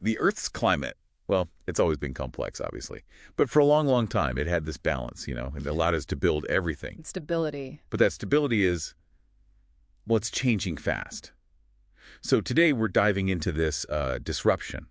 The Earth's climate, well, it's always been complex, obviously. But for a long, long time, it had this balance, and it allowed us to build everything. Stability. But that stability is, well, it's changing fast. So today we're diving into this disruption.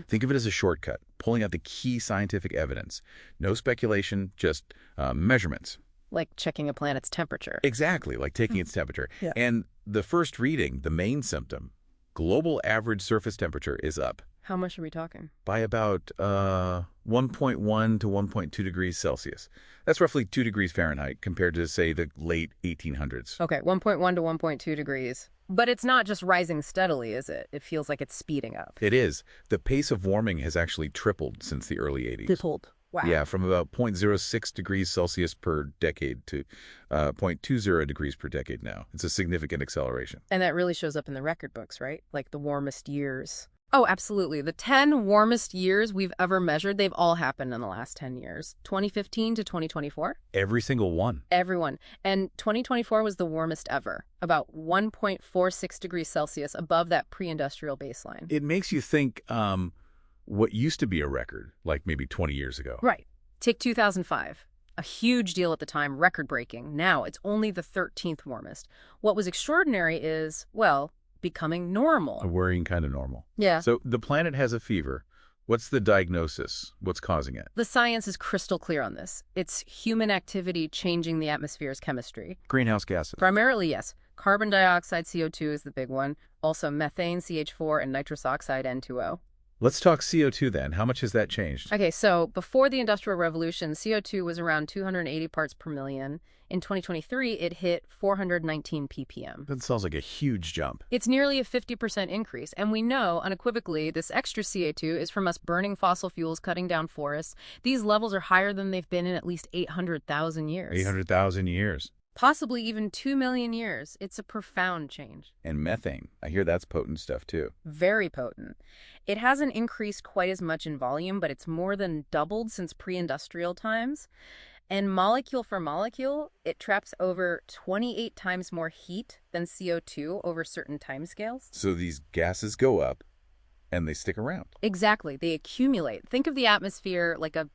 Think of it as a shortcut, pulling out the key scientific evidence. No speculation, just measurements. Like checking a planet's temperature. Exactly, like taking its temperature. Yeah. And the first reading, the main symptom, global average surface temperature is up How much are we talking? by about 1.1 to 1.2 degrees Celsius. That's roughly 2 degrees Fahrenheit compared to, say, the late 1800s. Okay, 1.1 to 1.2 degrees. But it's not just rising steadily, is it? It feels like it's speeding up. It is. The pace of warming has actually tripled since the early 80s. Tripled. Wow. Yeah, from about 0.06 degrees Celsius per decade to 0.20 degrees per decade now. It's a significant acceleration. And that really shows up in the record books, right? Like the warmest years. Oh, absolutely. The 10 warmest years we've ever measured, they've all happened in the last 10 years. 2015 to 2024. Every single one. Everyone. And 2024 was the warmest ever, about 1.46 degrees Celsius above that pre-industrial baseline. It makes you think what used to be a record, like maybe 20 years ago. Right. Take 2005. A huge deal at the time, record-breaking. Now it's only the 13th warmest. What was extraordinary is, well, becoming normal. A worrying kind of normal. Yeah. So the planet has a fever. What's the diagnosis? What's causing it? The science is crystal clear on this. It's human activity changing the atmosphere's chemistry. Greenhouse gases. Primarily, yes. Carbon dioxide, CO2 is the big one. Also methane, CH4, and nitrous oxide, N2O. Let's talk CO2 then. How much has that changed? Okay, so before the Industrial Revolution, CO2 was around 280 parts per million. In 2023, it hit 419 ppm. That sounds like a huge jump. It's nearly a 50% increase, and we know unequivocally this extra CO2 is from us burning fossil fuels, cutting down forests. These levels are higher than they've been in at least 800,000 years. 800,000 years. Possibly even 2 million years. It's a profound change. And methane. I hear that's potent stuff too. Very potent. It hasn't increased quite as much in volume, but it's more than doubled since pre-industrial times. And molecule for molecule, it traps over 28 times more heat than CO2 over certain timescales. So these gases go up and they stick around. Exactly. They accumulate. Think of the atmosphere like a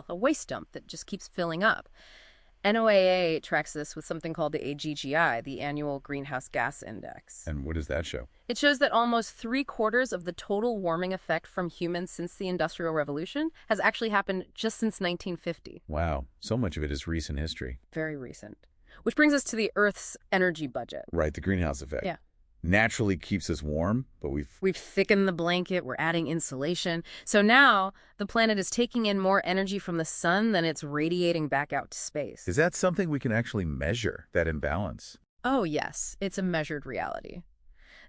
waste dump that just keeps filling up. NOAA tracks this with something called the AGGI, the Annual Greenhouse Gas Index. And what does that show? It shows that almost 3/4 of the total warming effect from humans since the Industrial Revolution has actually happened just since 1950. Wow. So much of it is recent history. Very recent. Which brings us to the Earth's energy budget. Right, the greenhouse effect. Yeah. Naturally keeps us warm, but We've thickened the blanket, we're adding insulation. So now the planet is taking in more energy from the sun than it's radiating back out to space. Is that something we can actually measure, that imbalance? Oh, yes. It's a measured reality.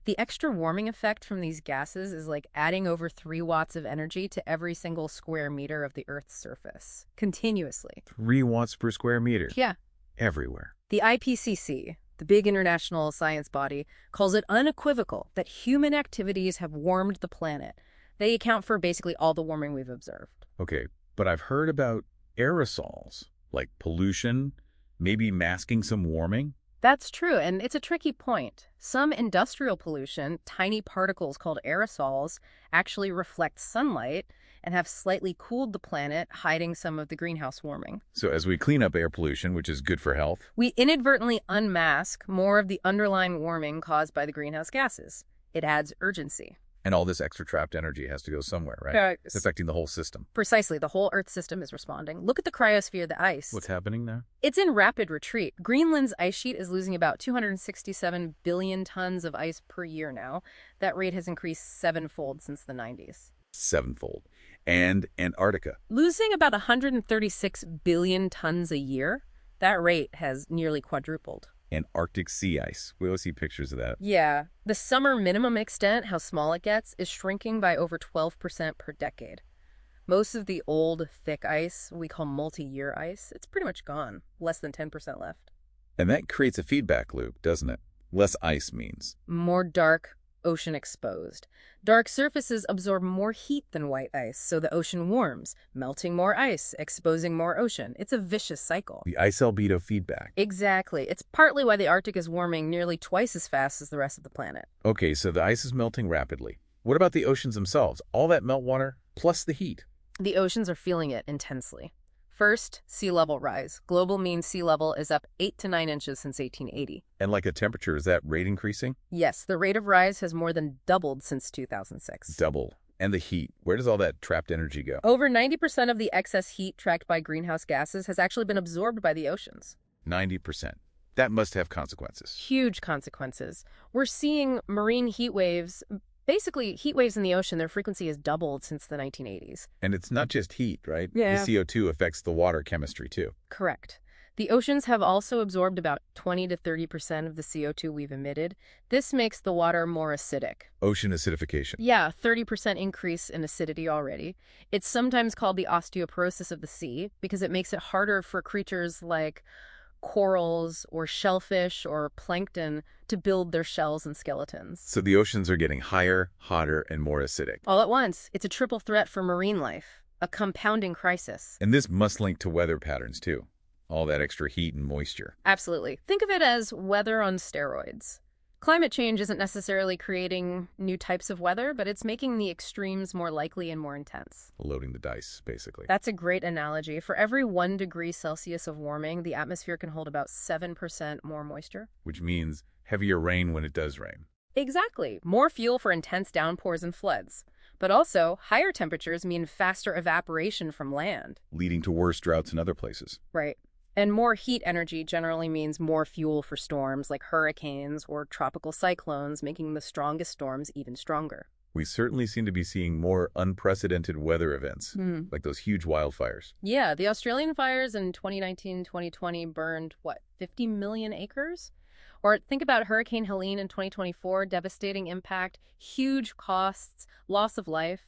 The extra warming effect from these gases is like adding over 3 watts of energy to every single square meter of the Earth's surface, continuously. 3 watts per square meter. Yeah. Everywhere. The IPCC, the big international science body, calls it unequivocal that human activities have warmed the planet. They account for basically all the warming we've observed. Okay, but I've heard about aerosols, like pollution, maybe masking some warming. That's true, and it's a tricky point. Some industrial pollution, tiny particles called aerosols, actually reflect sunlight and have slightly cooled the planet, hiding some of the greenhouse warming. So as we clean up air pollution, which is good for health, we inadvertently unmask more of the underlying warming caused by the greenhouse gases. It adds urgency. and all this extra trapped energy has to go somewhere, right? Yeah, It's affecting the whole system. Precisely. The whole Earth system is responding. Look at the cryosphere, the ice. What's happening there? It's in rapid retreat. Greenland's ice sheet is losing about 267 billion tons of ice per year now. That rate has increased sevenfold since the 90s. Sevenfold. And Antarctica. Losing about 136 billion tons a year. That rate has nearly quadrupled. And Arctic sea ice. We always see pictures of that. Yeah. The summer minimum extent, how small it gets, is shrinking by over 12% per decade. Most of the old, thick ice, we call multi-year ice, it's pretty much gone. Less than 10% left. And that creates a feedback loop, doesn't it? Less ice means More dark, ocean exposed. Dark surfaces absorb more heat than white ice, so the ocean warms, melting more ice, exposing more ocean. It's a vicious cycle. the ice albedo feedback. Exactly. It's partly why the Arctic is warming nearly twice as fast as the rest of the planet. Okay, so the ice is melting rapidly. What about the oceans themselves? All that meltwater plus the heat. The oceans are feeling it intensely. First, sea level rise. Global mean sea level is up 8 to 9 inches since 1880. And like a temperature, is that rate increasing? Yes, the rate of rise has more than doubled since 2006. Double. And the heat. Where does all that trapped energy go? Over 90% of the excess heat tracked by greenhouse gases has actually been absorbed by the oceans. 90%. That must have consequences. Huge consequences. We're seeing marine heat waves. Basically, heat waves in the ocean, their frequency has doubled since the 1980s. And it's not just heat, right? Yeah. The CO2 affects the water chemistry too. Correct. The oceans have also absorbed about 20 to 30% of the CO2 we've emitted. This makes the water more acidic. Ocean acidification. Yeah, 30% increase in acidity already. It's sometimes called the osteoporosis of the sea because it makes it harder for creatures like corals or shellfish or plankton to build their shells and skeletons. So the oceans are getting higher, hotter, and more acidic. All at once, it's a triple threat for marine life, a compounding crisis. And this must link to weather patterns too. All that extra heat and moisture. Absolutely. Think of it as weather on steroids. Climate change isn't necessarily creating new types of weather, but it's making the extremes more likely and more intense. Loading the dice, basically. That's a great analogy. For every 1 degree Celsius of warming, the atmosphere can hold about 7% more moisture. Which means heavier rain when it does rain. Exactly. More fuel for intense downpours and floods. But also, higher temperatures mean faster evaporation from land. Leading to worse droughts in other places. Right. And more heat energy generally means more fuel for storms like hurricanes or tropical cyclones, making the strongest storms even stronger. We certainly seem to be seeing more unprecedented weather events, like those huge wildfires. Yeah, the Australian fires in 2019-2020 burned, 50 million acres? Or think about Hurricane Helene in 2024, devastating impact, huge costs, loss of life.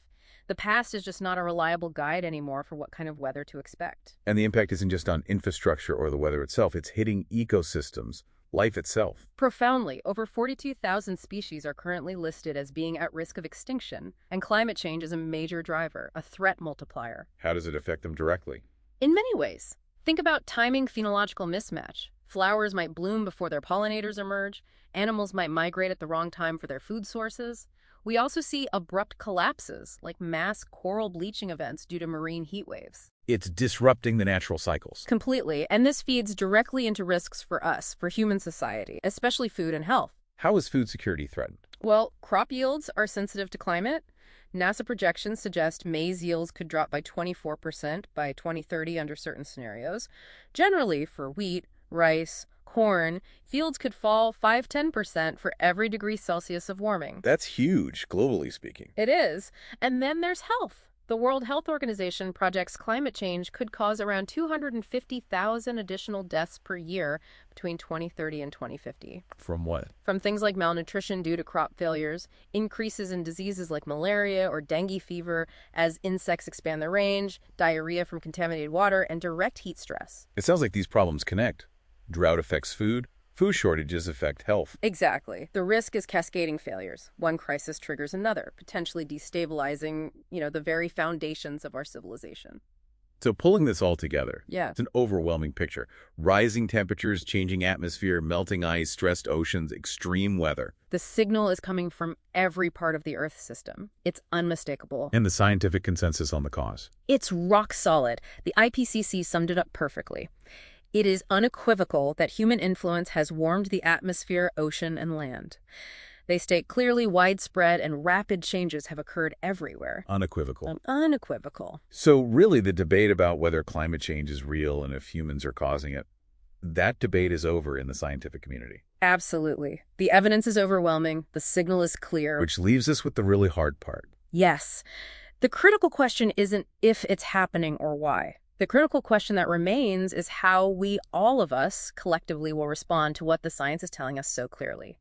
The past is just not a reliable guide anymore for what kind of weather to expect. And the impact isn't just on infrastructure or the weather itself, it's hitting ecosystems, life itself. Profoundly, over 42,000 species are currently listed as being at risk of extinction, and climate change is a major driver, a threat multiplier. How does it affect them directly? In many ways. Think about timing phenological mismatch. Flowers might bloom before their pollinators emerge. Animals might migrate at the wrong time for their food sources. We also see abrupt collapses, like mass coral bleaching events due to marine heat waves. It's disrupting the natural cycles. Completely, and this feeds directly into risks for us, for human society, especially food and health. How is food security threatened? Well, crop yields are sensitive to climate. NASA projections suggest maize yields could drop by 24% by 2030 under certain scenarios. Generally, for wheat, rice, corn, fields could fall 5–10% for every degree Celsius of warming. That's huge, globally speaking. It is. And then there's health. The World Health Organization projects climate change could cause around 250,000 additional deaths per year between 2030 and 2050. From what? From things like malnutrition due to crop failures, increases in diseases like malaria or dengue fever as insects expand their range, diarrhea from contaminated water, and direct heat stress. It sounds like these problems connect. Drought affects food. Food shortages affect health. Exactly. The risk is cascading failures. One crisis triggers another, potentially destabilizing, the very foundations of our civilization. So pulling this all together, Yeah. it's an overwhelming picture. Rising temperatures, changing atmosphere, melting ice, stressed oceans, extreme weather. The signal is coming from every part of the Earth system. It's unmistakable. And the scientific consensus on the cause. It's rock solid. The IPCC summed it up perfectly. It is unequivocal that human influence has warmed the atmosphere, ocean, and land. They state clearly widespread and rapid changes have occurred everywhere. Unequivocal. Unequivocal. So really the debate about whether climate change is real and if humans are causing it, that debate is over in the scientific community. Absolutely. The evidence is overwhelming. The signal is clear. Which leaves us with the really hard part. Yes. The critical question isn't if it's happening or why. The critical question that remains is how we, all of us, collectively will respond to what the science is telling us so clearly.